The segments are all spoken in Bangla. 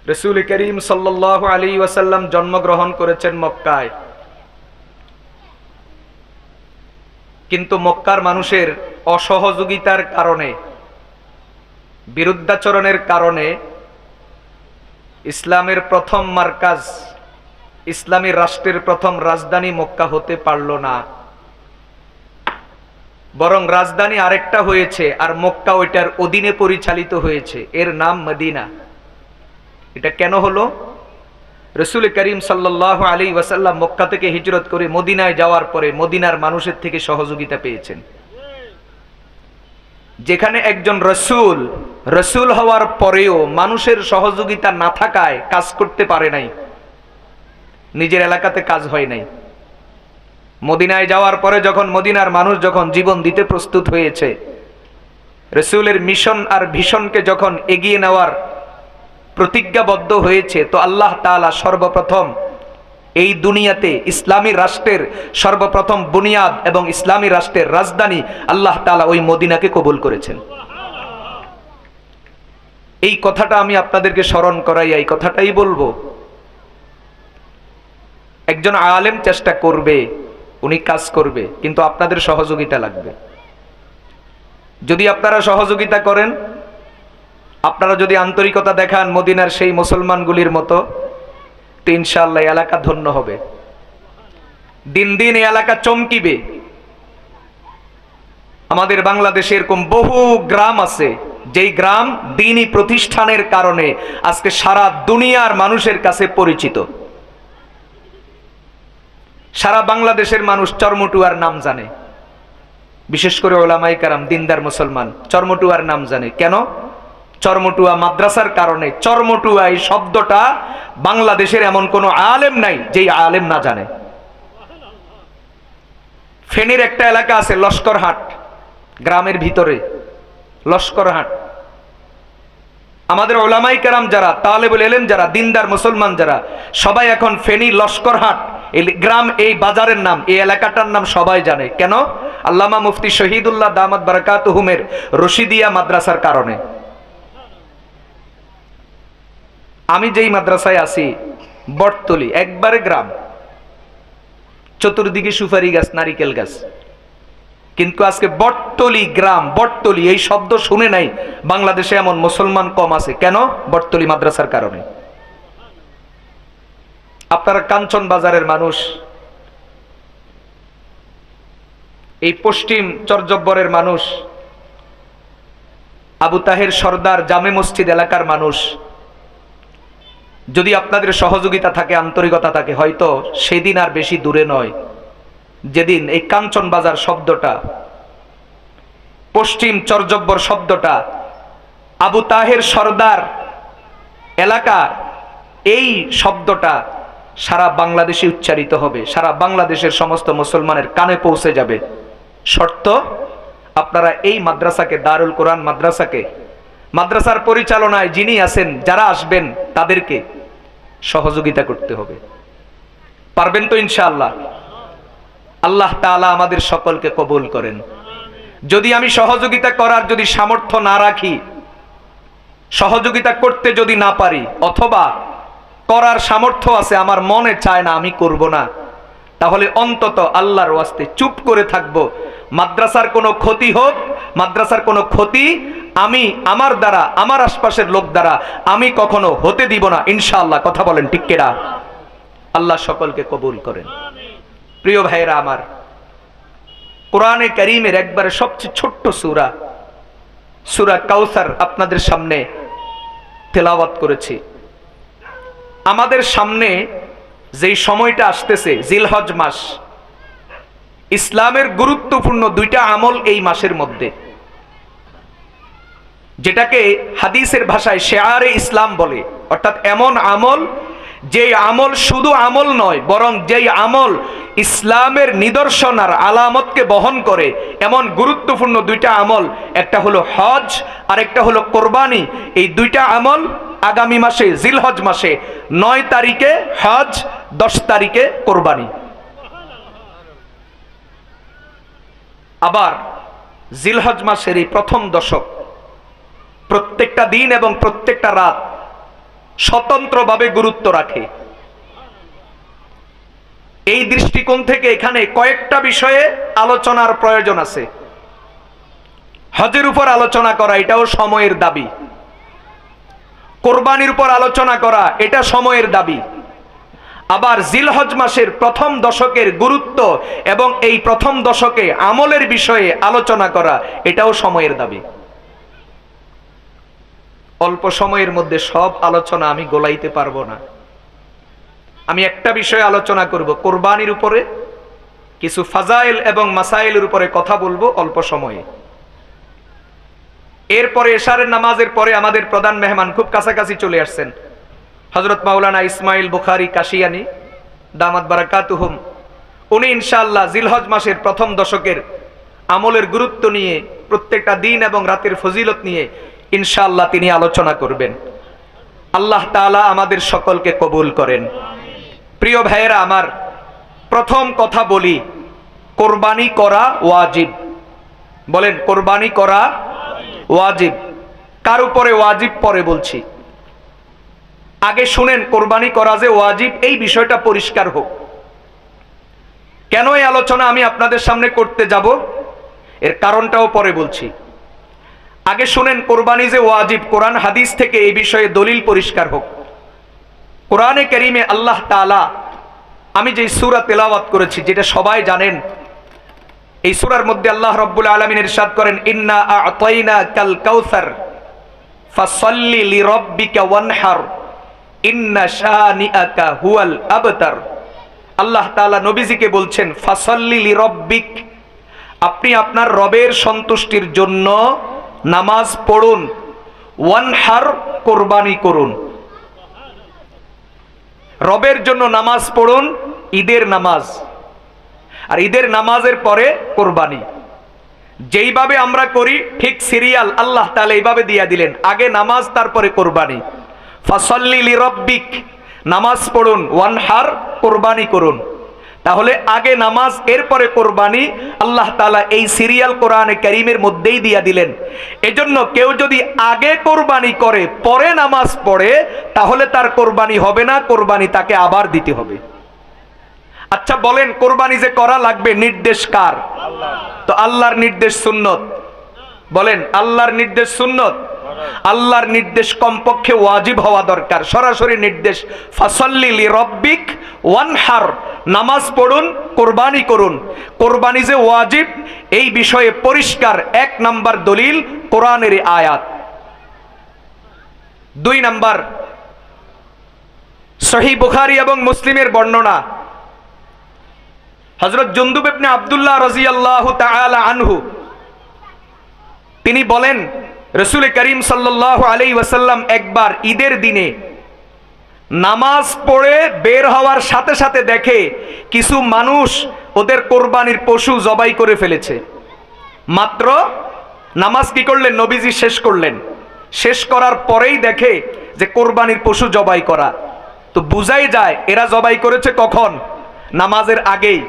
রাসূল করিম সাল্লাল্লাহু আলাইহি ওয়াসাল্লাম জন্মগ্রহণ করেছেন মক্কায়, কিন্তু মক্কার মানুষের অসহযোগিতার কারণে, বিরুদ্ধাচরণের কারণে ইসলামের প্রথম মার্কাজ, ইসলামী রাষ্ট্রের প্রথম রাজধানী মক্কা হতে পারল না। বরং রাজধানী আরেকটা হয়েছে, আর মক্কা ওইটার অধীনে পরিচালিত হয়েছে, এর নাম মদিনা। এটা কেন হলো? রাসূল করিম সাল্লাল্লাহু আলাইহি ওয়াসাল্লাম মক্কা থেকে হিজরত করে মদিনায় যাওয়ার পরে মদিনার মানুষের থেকে সহযোগিতা পেয়েছেন। যেখানে একজন রসূল হওয়ার পরেও মানুষের সহযোগিতা না থাকায় কাজ করতে পারে নাই, নিজের এলাকাতে কাজ হয় নাই। মদিনায় যাওয়ার পরে যখন মদিনার মানুষ যখন জীবন দিতে প্রস্তুত হয়েছে, রসূলের মিশন আর ভিশনকে যখন এগিয়ে নেওয়ার প্রতিজ্ঞাবদ্ধ হয়েছে, তো আল্লাহ তাআলা সর্বপ্রথম এই দুনিয়াতে ইসলামী রাষ্ট্রের সর্বপ্রথম বুনিয়াদ এবং ইসলামী রাষ্ট্রের রাজধানী আল্লাহ তাআলা ওই মদিনাকে কবুল করেছেন। এই কথাটা আমি আপনাদেরকে স্মরণ করাই, এই কথাটাই বলবো। একজন আলেম চেষ্টা করবে, উনি কাজ করবে, কিন্তু আপনাদের সহযোগিতা লাগবে। যদি আপনারা সহযোগিতা করেন, আপনারা যদি আন্তরিকতা দেখান মদিনার সেই মুসলমানগুলির মতো, তো ইনশাআল্লাহ এলাকা ধন্য হবে। দিন দিন এই এলাকা চমকিবে। আমাদের বাংলাদেশে এরকম বহু গ্রাম আছে, যেই গ্রাম দ্বীনি প্রতিষ্ঠানের কারণে আজকে সারা দুনিয়ার মানুষের কাছে পরিচিত। সারা বাংলাদেশের মানুষ চরমটুয়ার নাম জানে, বিশেষ করে ওলামায়ে কেরাম, দিনদার মুসলমান চরমটুয়ার নাম জানে। কেন? চরমটুয়া মাদ্রাসার কারণে। চরমটুয়া এই শব্দটা বাংলাদেশের এমন কোন আলেম নাই যেই আলেম না জানে। ফেনীর একটা এলাকা আছে লস্করহাট, গ্রামের ভিতরে লস্করহাট। আমাদের ওলামায়ে কেরাম যারা, তালেবুল ইলম যারা, দিনদার মুসলমান যারা, সবাই এখন ফেনী লস্করহাট এই গ্রাম, এই বাজারের নাম, এই এলাকাটার নাম সবাই জানে। কেন? আল্লামা মুফতি শহীদুল্লাহ দামাত বারাকাতুহুমের রশিদিয়া মাদ্রাসার কারণে। আমি যেই মাদ্রাসায় আছি বটতলি, একবারে গ্রাম, চতুর্দিকে সুপারি গাছ, নারিকেল গাছ, কিন্তু আজকে বটতলি গ্রাম, বটতলি এই শব্দ শুনে নাই বাংলাদেশে এমন মুসলমান কম আছে। কেন? বটতলি মাদ্রাসার কারণে। আপনারা কাঞ্চন বাজারের মানুষ, এই পশ্চিম চরজব্বরের মানুষ, আবু তাহের সর্দার জামে মসজিদ এলাকার মানুষ, যদি আপনাদের সহযোগিতা থাকে, আন্তরিকতা থাকে, হয়তো সেদিন আর বেশি দূরে নয় যেদিন এই কাঞ্চন বাজার শব্দটা, পশ্চিম চরজব্বর শব্দটা, আবু তাহের সর্দার এলাকা, এই শব্দটা সারা বাংলাদেশে উচ্চারিত হবে, সারা বাংলাদেশের সমস্ত মুসলমানের কানে পৌঁছে যাবে। শর্ত, আপনারা এই মাদ্রাসাকে, দারুল কোরআন মাদ্রাসাকে, মাদ্রাসার পরিচালনায় যিনি আছেন, যারা আসবেন তাদেরকে সহযোগিতা করতে হবে। পারবেন তো ইনশাআল্লাহ? আল্লাহ তাআলা আমাদের সকলকে কবুল করেন। যদি আমি সহযোগিতা করার যদি সামর্থ্য না রাখি, সহযোগিতা করতে যদি না পারি, অথবা করার সামর্থ্য আছে আমার মনে চায় না, আমি করব না, তাহলে অন্তত আল্লাহর ওয়াস্তে চুপ করে থাকব। মাদ্রাসার কোনো ক্ষতি হোক, মাদ্রাসার কোনো ক্ষতি আমি আমার দ্বারা, আমার আশপাশের লোক দ্বারা আমি কখনো হতে দিব না ইনশাআল্লাহ। কথা বলেন ঠিক কিনা? আল্লাহ সকলকে কবুল করেন। প্রিয় ভাইরা আমার, কোরআনে কারীমের একবারে সবচেয়ে ছোট্ট সূরা, সূরা কাউসার আপনাদের সামনে তেলাওয়াত করেছি। আমাদের সামনে যেই সময়টা আসতেছে, জিলহজ মাস, ইসলামের গুরুত্বপূর্ণ দুইটা আমল এই মাসের মধ্যে, যেটাকে হাদিসের ভাষায় শেয়ারে ইসলাম বলে। অর্থাৎ এমন আমল, যেই আমল শুধু আমল নয়, বরং যেই আমল ইসলামের নিদর্শন আর আলামতকে বহন করে, এমন গুরুত্বপূর্ণ দুইটা আমল, একটা হলো হজ আর একটা হলো কোরবানি। এই দুইটা আমল আগামী মাসে, জিলহজ মাসে 9 তারিখে হজ, 10 তারিখে কোরবানি। আবার জিলহজ মাসের এই প্রথম দশক, প্রত্যেকটা দিন এবং প্রত্যেকটা রাত স্বতন্ত্রভাবে গুরুত্ব রাখে। এই দৃষ্টিকোণ থেকে এখানে কয়েকটা বিষয়ে আলোচনার প্রয়োজন আছে। হজের উপর আলোচনা করা এটাও সময়ের দাবি, কোরবানির উপর আলোচনা করা এটা সময়ের দাবি, আবার জিলহজ মাসের প্রথম দশকের গুরুত্ব এবং এই প্রথম দশকে আমলের বিষয়ে আলোচনা করা এটাও সময়ের দাবি। অল্প সময়ের মধ্যে সব আলোচনা আমি গোলাইতে পারবো না। আমি একটা বিষয়ে আলোচনা করব, কোরবানির উপরে কিছু ফাজাইল এবং মাসাইলের উপরে কথা বলবো অল্প সময়ে। এরপরে এশারের নামাজের পরে আমাদের প্রধান মেহমান খুব কাছাকাছি চলে আসছেন, হযরত মাওলানা ইসমাইল বুখারী কাশিয়ানী দামাত বারাকাতুহুম। উনি ইনশাআল্লাহ জিলহজ মাসের প্রথম দশকের আমলের গুরুত্ব নিয়ে, প্রত্যেকটা দিন এবং রাতের ফজিলত নিয়ে ইনশাআল্লাহ তিনি আলোচনা করবেন। আল্লাহ তাআলা আমাদের সকলকে কবুল করেন। প্রিয় ভাইয়েরা আমার, প্রথম কথা বলি, কোরবানি করা ওয়াজিব। বলেন, কোরবানি করা ওয়াজিব। কার উপরে ওয়াজিব পরে বলছি, আগে শুনেন কোরবানি করা যে ওয়াজিব এই বিষয়টা পরিষ্কার হোক। কেন এই আলোচনা আমি আপনাদের সামনে করতে যাব এর কারণটাও পরে বলছি। আগে শুনেন কোরবানি যে ওয়াজিব, কোরআন হাদিস থেকে এই বিষয়ে দলিল পরিষ্কার হোক। কোরআনে কারীমে আল্লাহ তাআলা, আমি যে সূরা তেলাওয়াত করেছি যেটা সবাই জানেন, এই সূরার মধ্যে আল্লাহ রাব্বুল আলামিন ইরশাদ করেন, ইন্না আ'তাইনাকাল কাউসার ফাসাল্লি লিরাব্বিকা ওয়ানহার ইন্না শানিআকা হুয়াল আবতার। আল্লাহ তাআলা নবীজিকে বলছেন, ফাসাল্লি লিরাব্বিক, আপনি আপনার রবের সন্তুষ্টির জন্য নামাজ পড়ুন, ওয়ানহার, কোরবানি করুন। রবের জন্য নামাজ পড়ুন, ঈদের নামাজ, আর ঈদের নামাজের পরে কোরবানি। যেইভাবে আমরা করি ঠিক সিরিয়াল আল্লাহ তাআলা এইভাবে দিয়ে দিলেন, আগে নামাজ তারপরে কোরবানি। ফাসাল্লি লিরাব্বিক, নামাজ পড়ুন, ওয়ানহার, কোরবানি করুন। তাহলে আগে নামাজ এরপরে কোরবানি আল্লাহ তাআলা এই সিরিয়াল কোরআনে কারীমের মধ্যেই দিয়ে দিলেন। এজন্য কেউ যদি আগে কোরবানি করে পরে নামাজ পড়ে তাহলে তার কোরবানি হবে না, কোরবানি তাকে আবার দিতে হবে। আচ্ছা বলেন, কোরবানি যে করা লাগবে নির্দেশ কার? তো আল্লাহর নির্দেশ সুন্নত। বলেন, আল্লাহর নির্দেশ সুন্নত। আল্লাহর নির্দেশ কমপক্ষে ওয়াজিব হওয়া দরকার, সরাসরি নির্দেশ ফাসাল্লি লিরাব্বিক ওয়ানহার, নামাজ পড়ুন, কোরবানি করুন। কোরবানি যে ওয়াজিব এই বিষয়ে পরিষ্কার এক নাম্বার দলিল কোরআনের আয়াত। দুই নাম্বার, সহিহ বুখারী এবং মুসলিমের বর্ণনা, হযরত জুনদুব ইবনে আব্দুল্লাহ রাদিয়াল্লাহু তাআলা আনহু তিনি বলেন, রাসূল করিম সাল্লাল্লাহু আলাইহি ওয়াসাল্লাম একবার ঈদের দিনে নামাজ পড়ে বের হওয়ার সাথে সাথে দেখে কিছু মানুষ ওদের কোরবানির পশু জবাই করে ফেলেছে। মাত্র নামাজ কি করলেন? নবীজি শেষ করলেন। শেষ করার পরেই দেখে যে কোরবানির পশু জবাই করা। তো বুঝাই যায় এরা জবাই করেছে কখন? নামাজের আগেই।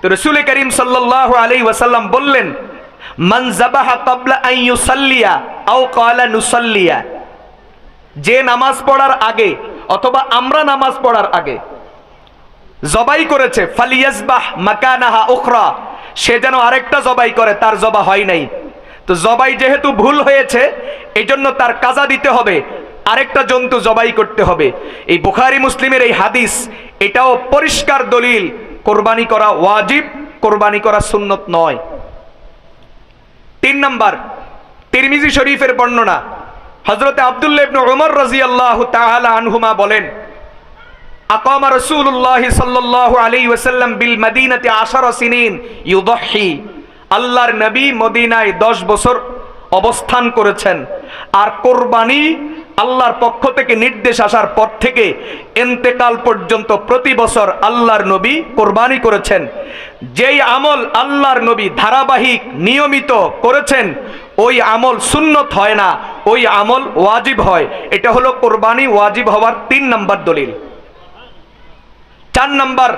তো রাসূল করিম সাল্লাল্লাহু আলাইহি ওয়াসাল্লাম বললেন, মান যাবাহা ক্বাবলা আন ইউসাল্লিয়া আও ক্বালা নুসাল্লিয়া, যে নামাজ পড়ার আগে অথবা আমরা নামাজ পড়ার আগে জবাই করেছে, ফালিয়াজবাহ মাকানাহা উখরা, সে যেন আরেকটা জবাই করে, তার জবা হয় নাই। তো জবাই যেহেতু ভুল হয়েছে এজন্য তার কাজা দিতে হবে, আরেকটা জন্তু জবাই করতে হবে। এই বুখারী মুসলিমের এই হাদিস এটাও পরিষ্কার দলিল কোরবানি করা ওয়াজিব, কোরবানি করা সুন্নত নয়। তিন নাম্বার, তিরমিজি শরীফের বর্ণনা, হযরত আব্দুল্লাহ ইবনে উমর রাদিয়াল্লাহু তাআলা আনহুমা বলেন, আকামা রাসূলুল্লাহ সাল্লাল্লাহু আলাইহি ওয়াসাল্লাম বিল মদিনাতি 10 সিনিন ইউদহি, আল্লাহর নবী মদিনায় 10 বছর অবস্থান করেছেন। আর কোরবানি আল্লাহর পক্ষ থেকে নির্দেশ আসার পর থেকে ইন্তেকাল পর্যন্ত প্রতি বছর আল্লাহর নবী কোরবানি করেছেন। যেই আমল আল্লাহর নবী ধারাবাহিক নিয়মিত করেছেন ওই আমল সুন্নত হয় না, ওই আমল ওয়াজিব হয়। এটা হলো কোরবানি ওয়াজিব হওয়ার 3 নাম্বার দলিল। 4 নাম্বার,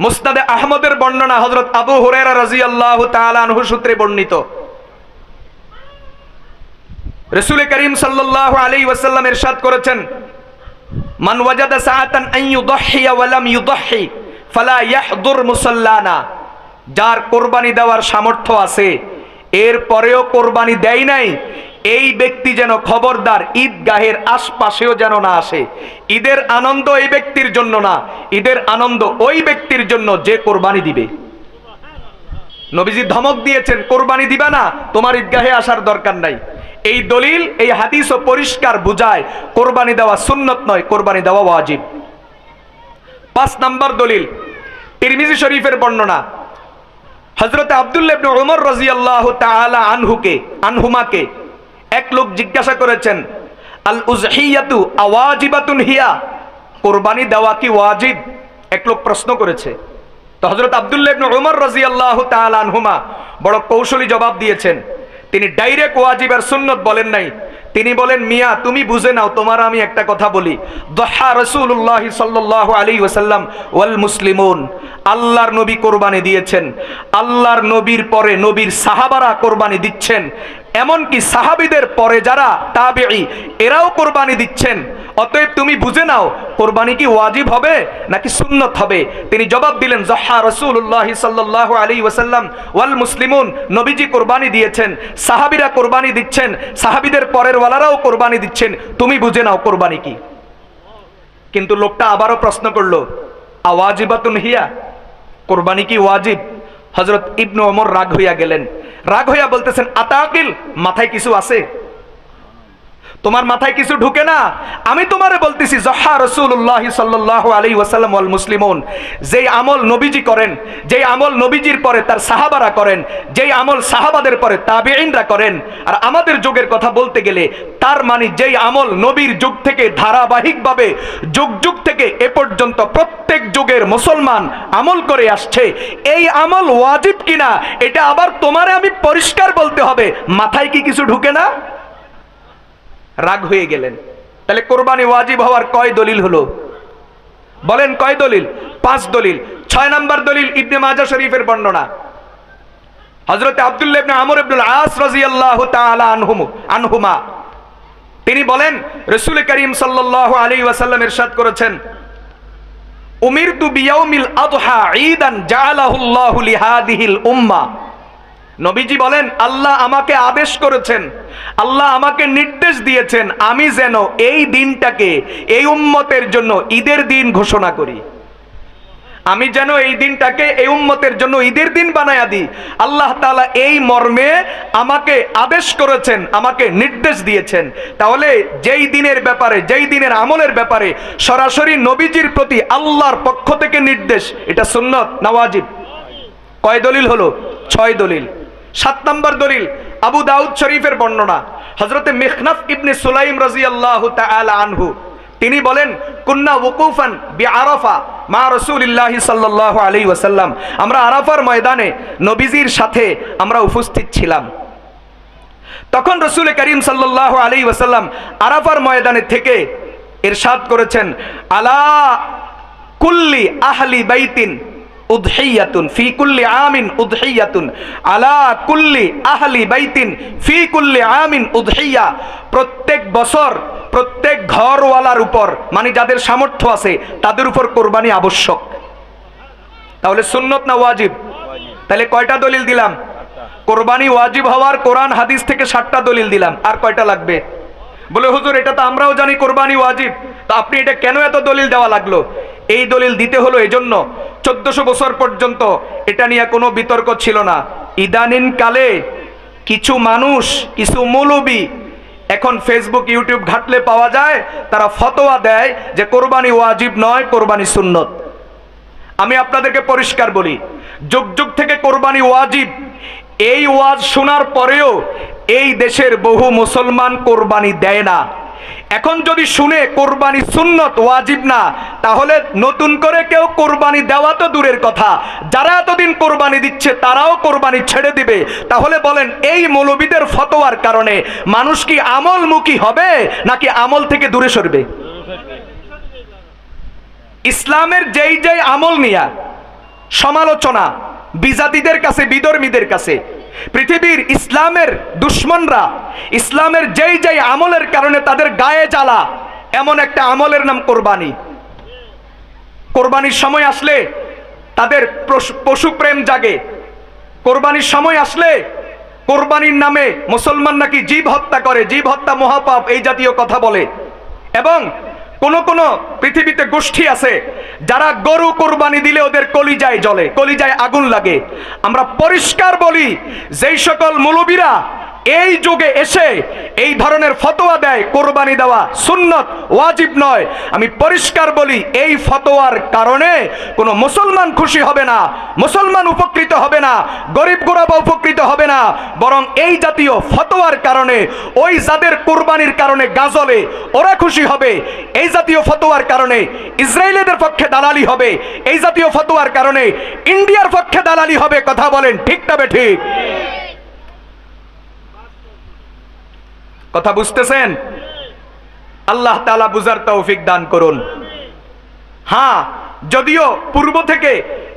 মুসনাদে আহমদের বর্ণনা, হযরত আবু হুরায়রা রাদিয়াল্লাহু তাআলা আনহু সূত্রে বর্ণিত, রাসূল করিম সাল্লাল্লাহু আলাইহি ওয়াসাল্লাম ইরশাদ করেছেন, মান ওয়াজাদা সাআতান আন ইউদহিয়া ওয়া লাম ইউদহি ফালা ইয়াহদুর মুসাল্লানা, যার কোরবানি দেওয়ার সামর্থ্য আছে এরপরেও কোরবানি দেয় নাই, এই ব্যক্তি যেন খবরদার ঈদগাহের আশপাশেও যেন না আসে। ঈদের আনন্দ এই ব্যক্তির জন্য না, ঈদের আনন্দ ওই ব্যক্তির জন্য যে কোরবানি দিবে। নবীজি ধমক দিয়েছেন, কোরবানি দিবা না, তোমার ঈদগাহে আসার দরকার নাই। এই দলিল, এই হাদিসও পরিষ্কার বুঝায় কোরবানি দেওয়া সুন্নত নয়, কোরবানি দেওয়া ওয়াজিব। 5 নম্বর দলিল, তিরমিজি শরীফের বর্ণনা। হযরত আব্দুল্লাহ ইবনে উমর রাদিয়াল্লাহু তাআলা আনহুমাকে এক লোক জিজ্ঞাসা করেছেন, আল উযহিয়াতু আওয়াজিবাতুন হিয়া, কোরবানি দেওয়া কি ওয়াজিব? এক লোক প্রশ্ন করেছে। তো হযরত আব্দুল্লাহ ইবনে উমর রাদিয়াল্লাহু তাআলা আনহুমা বড় কৌশলী জবাব দিয়েছেন। তিনি ডাইরেক্ট ওয়াজিব আর সুন্নত বলেন নাই, তিনি বলেন, মিয়া তুমি বুঝে নাও, তোমার আমি একটা কথা বলি। দহা রাসূলুল্লাহ সাল্লাল্লাহু আলাইহি ওয়াসাল্লাম ওয়াল মুসলিমুন, আল্লাহর নবী কোরবানি দিয়েছেন, আল্লাহর নবীর পরে নবীর সাহাবারা কোরবানি দিচ্ছেন, এমনকি সাহাবীদের পরে যারা তাবেঈ এরাও কোরবানি দিচ্ছেন। অতএব তুমি বুঝে নাও কোরবানি কি ওয়াজিব হবে নাকি সুন্নত হবে। তিনি জবাব দিলেন, যহা রাসূলুল্লাহ সাল্লাল্লাহু আলাইহি ওয়াসাল্লাম ওয়াল মুসলিমুন, নবীজি কোরবানি দিয়েছেন, সাহাবীরা কোরবানি দিচ্ছেন, সাহাবীদের পরের ওয়ালারাও কোরবানি দিচ্ছেন, তুমি বুঝে নাও কোরবানি কি। কিন্তু লোকটা আবারও প্রশ্ন করলো, আওয়াজিবাতুন হিয়া, কোরবানি কি ওয়াজিব? হযরত ইবনে ওমর রাগ হইয়া গেলেন, রাগ হইয়া বলতেছেন, আতাকিল, মাথায় কিছু আছে? তোমার মাথায় কিছু ঢুকে না? আমি তোমারে বলতেছি, যহা রাসূলুল্লাহ সাল্লাল্লাহু আলাইহি ওয়াসাল্লাম ওয়াল মুসলিমুন, যেই আমল নবীজি করেন, যেই আমল নবীজির পরে তার সাহাবারা করেন, যেই আমল সাহাবাদের পরে তাবেঈনরা করেন, আর আমাদের যুগের কথা বলতে গেলে তার মানে যেই আমল নবীর যুগ থেকে ধারাবাহিকভাবে যুগ যুগ থেকে এ পর্যন্ত প্রত্যেক যুগের মুসলমান আমল করে আসছে, এই আমল ওয়াজিব কিনা এটা আবার তোমারে আমি পরিষ্কার বলতে হবে, মাথায় কি কিছু ঢুকে না? রাগ হয়ে গেলেন। তাহলে কোরবানি ওয়াজিব হওয়ার কয় দলিল হলো? বলেন কয় দলিল? 5 দলিল। 6 নম্বর দলিল, ইবনে মাজাহ শরীফের বর্ণনা। হযরত আব্দুল্লাহ ইবনে আমর ইবনুল আস রাদিয়াল্লাহু তাআলা আনহুমা তিনি বলেন, রাসূল করিম সাল্লাল্লাহু আলাইহি ওয়াসাল্লাম ইরশাদ করেছেন, উমিরতু বিয়াউমিল আযহা ঈদান জাআলাহুল্লাহু লিহাদিহিল উম্মাহ। নবীজি বলেন, আল্লাহ আমাকে আদেশ করেছেন, আল্লাহ আমাকে নির্দেশ দিয়েছেন, আমি যেন এই দিনটাকে এই উম্মতের জন্য ঈদের দিন ঘোষণা করি, আমি যেন এই দিনটাকে এই উম্মতের জন্য ঈদের দিন বানায়া দিই। আল্লাহ তাআলা এই মর্মে আমাকে আদেশ করেছেন, আমাকে নির্দেশ দিয়েছেন। তাহলে যেই দিনের ব্যাপারে, যেই দিনের আমলের ব্যাপারে সরাসরি নবীজির প্রতি আল্লাহর পক্ষ থেকে নির্দেশ, এটা সুন্নত না ওয়াজিব? কয় দলিল হলো? 6 দলিল। 7 নম্বর দলিল, আবু দাউদ শরীফের বর্ণনা। হযরতে মিখনাফ ইবনে সুলাইম রাদিয়াল্লাহু তাআলা আনহু তিনি বলেন, কুন্না ওয়াকুফান বিআরাফা মা রাসূলিল্লাহ সাল্লাল্লাহু আলাইহি ওয়াসাল্লাম, আমরা আরাফার ময়দানে নবীজির সাথে আমরা উপস্থিত ছিলাম। তখন রাসূল করিম সাল্লাল্লাহু আলাইহি ওয়াসাল্লাম আরাফার ময়দানে থেকে ইরশাদ করেছেন, আলা কুল্লি আহলি বাইতিন উদহিয়াতুন ফি কুল্লি আমিন উদহিয়াতুন, আলা কুল্লি আহলি বাইতিন ফি কুল্লি আমিন উদহিয়া, প্রত্যেক বছর প্রত্যেক ঘরওয়ালার উপর, মানে যাদের সামর্থ্য আছে তাদের উপর কোরবানি আবশ্যক। তাহলে সুন্নত না ওয়াজিব? তাহলে কয়টা দলিল দিলাম? কোরবানি ওয়াজিব হওয়ার কোরআন হাদিস থেকে 7টা দলিল দিলাম। আর কয়টা লাগবে? বলে হুজুর এটা তো আমরাও জানি কোরবানি ওয়াজিব, তো আপনি এটা কেন এত দলিল দেওয়া লাগলো? এই দলিল দিতে হলো এজন্য, 1400 বছর পর্যন্ত এটা নিয়ে কোনো বিতর্ক ছিল না। ইদানিং কালে কিছু মানুষ, কিছু মৌলবী, এখন ফেসবুক ইউটিউব ঘাটলে পাওয়া যায়, তারা ফতোয়া দেয় যে কোরবানি ওয়াজিব নয়, কোরবানি সুন্নত। আমি আপনাদেরকে পরিষ্কার বলি, যুগ যুগ থেকে কোরবানি ওয়াজিব, এই ওয়াজ শোনার পরেও এই দেশের বহু মুসলমান কোরবানি দেয় না। এখন যদি শুনে কোরবানি সুন্নত ওয়াজিব না, তাহলে নতুন করে কেউ কোরবানি দেওয়া তো দূরের কথা, যারা এতদিন কোরবানি দিচ্ছে তারাও কোরবানি ছেড়ে দিবে। তাহলে বলেন, এই মৌলবীদের ফতোয়ার কারণে মানুষ কি আমলমুখী হবে নাকি আমল থেকে দূরে সরবে? ইসলামের যেই যেই আমল নিয়া সমালোচনা বিজাতিদের কাছে, বিধর্মীদের কাছে, পৃথিবীর ইসলামের দুশ্মনরা ইসলামের যেই যেই আমলের কারণে তাদের গায়ে জ্বালা, এমন একটা আমলের নাম কোরবানি। কোরবানির সময় আসলে তাদের পশু প্রেম জাগে। কোরবানির সময় আসলে কোরবানির নামে মুসলমান নাকি জীব হত্যা করে, জীব হত্যা মহাপাপ, এই জাতীয় কথা বলে। এবং কোন কোন পৃথিবীতে গোষ্ঠী আছে যারা গরু কোরবানি দিলে ওদের কলিজায় জ্বলে, কলিজায় আগুন লাগে। আমরা পরিষ্কার বলি, যেই সকল মৌলবীরা এই যুগে এসে এই ধরনের ফতোয়া দেয় কোরবানি দেওয়া সুন্নত ওয়াজিব নয়, আমি পরিষ্কার বলি এই ফতোয়ার কারণে কোনো মুসলমান খুশি হবে না, মুসলমান উপকৃত হবে না, গরিব গোরাবা উপকৃত হবে না, বরং এই জাতীয় ফতোয়ার কারণে ওই যাদের কোরবানির কারণে গাজলে ওরা খুশি হবে। এই জাতীয় ফতোয়ার কারণে ইসরায়েলের পক্ষে দালালি হবে, এই জাতীয় ফতোয়ার কারণে ইন্ডিয়ার পক্ষে দালালি হবে। কথা বলেন ঠিক তবে ঠিক? কথা বুঝতেছেন? আল্লাহ তাআলা বুঝার তৌফিক দান করুন। হ্যাঁ, যদিও পূর্ব থেকে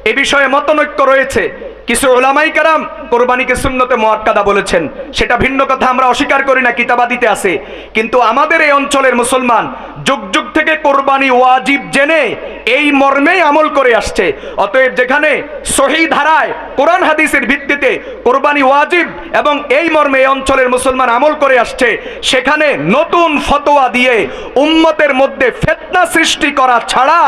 এ বিষয়ে মতনৈক্য রয়েছে, কিছু উলামায়ে কেরাম কোরবানিকে সুন্নতে মুআক্কাদা বলেছেন, সেটা ভিন্ন কথা, আমরা অস্বীকার করি না, কিতাবাদিতে আছে। কিন্তু আমাদের এই অঞ্চলের মুসলমান যুগ যুগ থেকে কোরবানি ওয়াজিব জেনে এই মর্মেই আমল করে আসছে। অতএব যেখানে সহিহ ধারায় কোরআন হাদিসের ভিত্তিতে কোরবানি ওয়াজিব এবং এই মর্মে এই অঞ্চলের মুসলমান আমল করে আসছে, সেখানে নতুন ফতোয়া দিয়ে উম্মতের মধ্যে ফিতনা সৃষ্টি করা ছাড়া,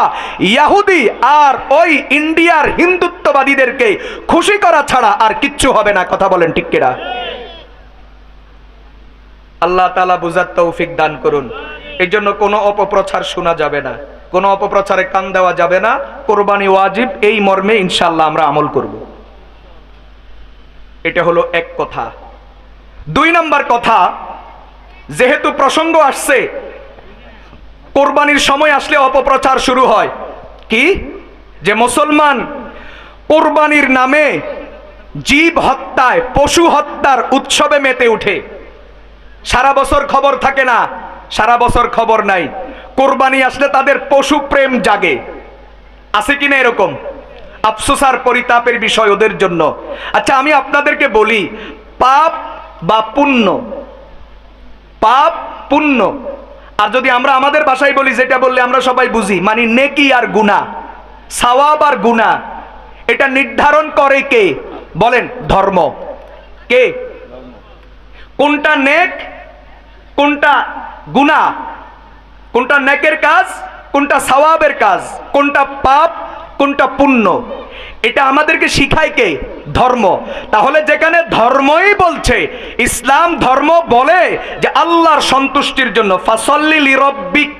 ইহুদি আর ওই ইন্ডিয়ার হিন্দুত্ববাদীদেরকে খুশি করা ছাড়া আর কিচ্ছু হবে না। কথা বলেন ঠিক কিনা? আল্লাহ তাআলা বুঝার তৌফিক দান করুন। এই জন্য কোনো অপপ্রচার শোনা যাবে না, কোনো অপপ্রচারে কান দেওয়া যাবে না। কোরবানি ওয়াজিব এই মর্মে ইনশাআল্লাহ আমরা আমল করব। এটা হলো এক কথা। দুই নাম্বার কথা, যেহেতু প্রসঙ্গ আসছে, কোরবানির সময় আসলে অপপ্রচার শুরু হয় কি, যে মুসলমান কোরবানির নামে জীব হত্যায়, পশু হত্যার উৎসবে মেতে উঠে। সারা বছর খবর থাকে না, সারা বছর খবর নাই, কোরবানি আসলে তাদের পশু প্রেম জাগে। আছে কিনা এরকম? আফসোস আর পরিতাপের বিষয় ওদের জন্য। আচ্ছা, আমি আপনাদেরকে বলি, পাপ বা পুণ্য, পাপ পুণ্য, আর যদি আমরা আমাদের ভাষায় বলি, যেটা বললে আমরা সবাই বুঝি, মানে নেকি আর গুনাহ, সওয়াব আর গুনাহ, এটা নির্ধারণ করে কে? বলেন, ধর্ম। কে? কোনটা নেক, কোনটা গুনাহ, কোনটা নেকের কাজ, কোনটা সওয়াবের কাজ, কোনটা পাপ, কোনটা পুণ্য, এটা আমাদেরকে শিখায় কে? ধর্ম। তাহলে যেখানে ধর্মই বলছে, ইসলাম ধর্ম বলে যে আল্লাহর সন্তুষ্টির জন্য ফাসল্লি লিরাব্বিক,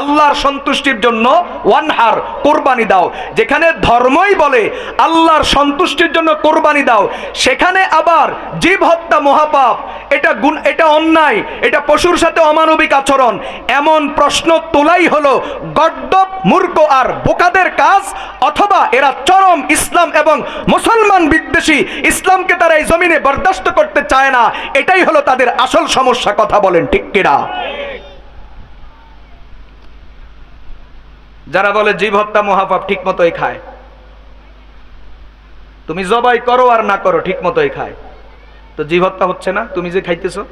আল্লাহর সন্তুষ্টির জন্য ওয়ানহার, কোরবানি দাও, যেখানে ধর্মই বলে আল্লাহর সন্তুষ্টির জন্য কোরবানি দাও, সেখানে আবার জীব হত্যা মহাপাপ, এটা অন্যায়, এটা পশুর সাথে অমানবিক আচরণ, এমন প্রশ্ন তোলাই হলো গর্দভ, মূর্খ আর বোকাদের কাজ। অথবা এরা চরম ইসলাম এবং মুসলমান বিদ্বেষী, ইসলামকে তারা এই জমিনে বরদাস্ত করতে চায় না, এটাই হলো তাদের আসল সমস্যা। কথা বলেন ঠিক কিনা? যারা বলে জীব হত্যা মহাপাপ, ঠিক মতোই খায়। তুমি জবাই করো আর না করো, ঠিক মতোই খায়। তো জীব হত্যা হচ্ছে না? তুমি যে খাইতেছো,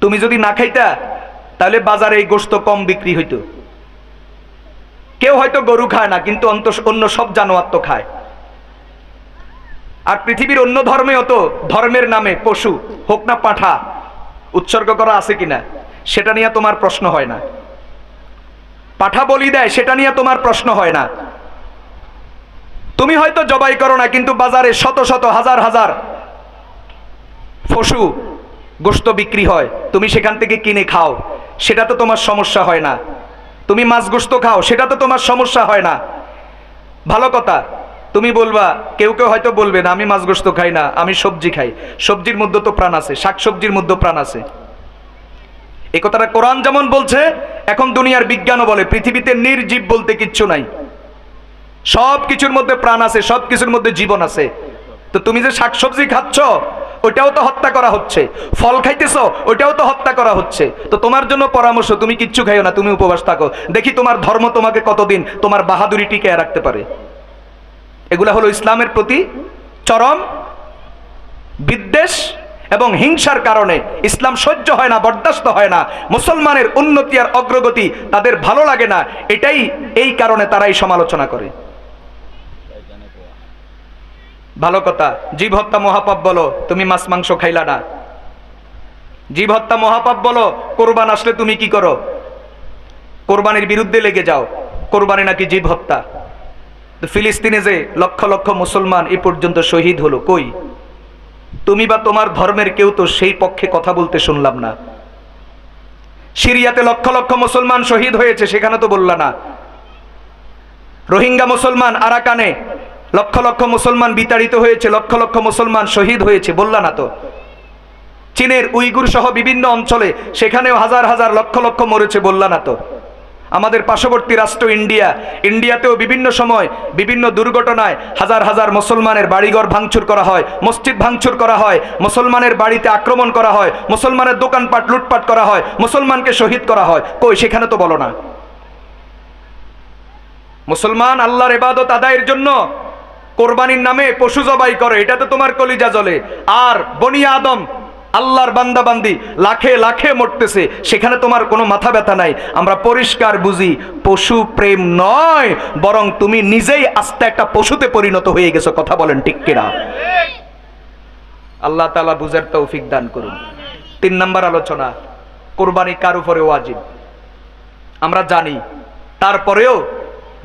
তুমি যদি না খাইতা তাহলে বাজারে এই গোশত কম বিক্রি হইতো। কেউ হয়তো গরু খায় না, কিন্তু অন্য সব জানোয়ার তো খায়। আর পৃথিবীর অন্য ধর্মেও তো ধর্মের নামে পশু হোক না পাঁঠা উৎসর্গ করা আছে কিনা, সেটা নিয়ে তোমার প্রশ্ন হয় না। পাঠা বলি দেয়, সেটা নিয়ে তোমার প্রশ্ন হয় না। তুমি হয়তো জবাই করো না, কিন্তু বাজারে শত শত হাজার হাজার পশু গোশত বিক্রি হয়, তুমি সেখান থেকে কিনে খাও, সেটা তো তোমার সমস্যা হয় না। তুমি মাছ গোশত খাও, সেটা তো তোমার সমস্যা হয় না। ভালো কথা, তুমি বলবা, কেউ কেউ হয়তো বলবে না আমি মাছ গোশত খাই না, আমি সবজি খাই। সবজির মধ্যে তো প্রাণ আছে, শাকসবজির মধ্যে প্রাণ আছে। এই কথাটা কোরআন যেমন বলছে, এখন দুনিয়ার বিজ্ঞানও বলে পৃথিবীতে নির্জীব বলতে কিচ্ছু নাই, সব কিছুর মধ্যে প্রাণ আছে, সব কিছুর মধ্যে জীবন আছে। তো তুমি যে শাকসবজি খাচ্ছ, ওইটাও তো হত্যা করা হচ্ছে। ফল খাইতেছো, ওইটাও তো হত্যা করা হচ্ছে। তো তোমার জন্য পরামর্শ, তুমি কিচ্ছু খাইও না, তুমি উপবাস থাকো, দেখি তোমার ধর্ম তোমাকে কতদিন তোমার বাহাদুরি টিকে রাখতে পারে। এগুলা হলো ইসলামের প্রতি চরম বিদ্বেষ এবং হিংসার কারণে ইসলাম সহ্য হয় না, বরদাস্ত হয় না, মুসলমানের উন্নতি আর অগ্রগতি তাদের ভালো লাগে না, এই কারণে তারাই সমালোচনা করে। ভালো কথা, জীব হত্যা মহাপাপ বলো, তুমি মাছ মাংস খাইলা না। জীব হত্যা মহাপাপ বলো, কোরবান আসলে তুমি কি করো? কোরবানির বিরুদ্ধে লেগে যাও, কোরবানি নাকি জীব হত্যা। ফিলিস্তিনে যে লক্ষ লক্ষ মুসলমান এ পর্যন্ত শহীদ হলো, কই? তুমি বা তোমার ধর্মের কেউ তো সেই পক্ষে কথা বলতে শুনলাম না। সিরিয়াতে লক্ষ লক্ষ মুসলমান শহীদ হয়েছে, সেখানে তো বললা না। রোহিঙ্গা মুসলমান আরাকানে লক্ষ লক্ষ মুসলমান বিতাড়িত হয়েছে, লক্ষ লক্ষ মুসলমান শহীদ হয়েছে, বললা না তো। চীনের উইগুর সহ বিভিন্ন অঞ্চলে সেখানেও হাজার হাজার লক্ষ লক্ষ মরেছে, বললা না তো। আমাদের পার্শ্ববর্তী রাষ্ট্র ইন্ডিয়াতেও বিভিন্ন সময় বিভিন্ন দুর্ঘটনায় হাজার হাজার মুসলমানের বাড়িঘর ভাঙচুর করা হয়, মসজিদ ভাঙচুর করা হয়, মুসলমানের বাড়িতে আক্রমণ করা হয়, মুসলমানের দোকানপাট লুটপাট করা হয়, মুসলমানকে শহীদ করা হয়, কই? সেখানে তো বলো না। মুসলমান আল্লাহর ইবাদত আদায়ের জন্য কোরবানির নামে পশু জবাই করে, এটা তো তোমার কলিজা জ্বলে। আর বনি আদম আল্লাহর বান্দা বান্দি লাখে লাখে মরতেছে, সেখানে তোমার কোনো মাথা ব্যথা নাই। আমরা পরিষ্কার বুঝি, পশু প্রেম নয়, বরং তুমি নিজেই আস্তে একটা পশুতে পরিণত হয়ে গেছো। কথা বলেন ঠিক কিনা? আল্লাহ তাআলা বুঝার তৌফিক দান করুন। 3 নম্বর আলোচনা, কোরবানি কার উপরে ওয়াজিব আমরা জানি, তারপরেও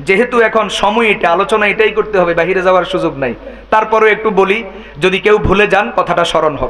যেহেতু এখন সময় এটা, আলোচনা এটাই করতে হবে, বাহিরে যাওয়ার সুযোগ নাই, তারপরেও একটু বলি, যদি কেউ ভুলে যান কথাটা স্মরণ হবে।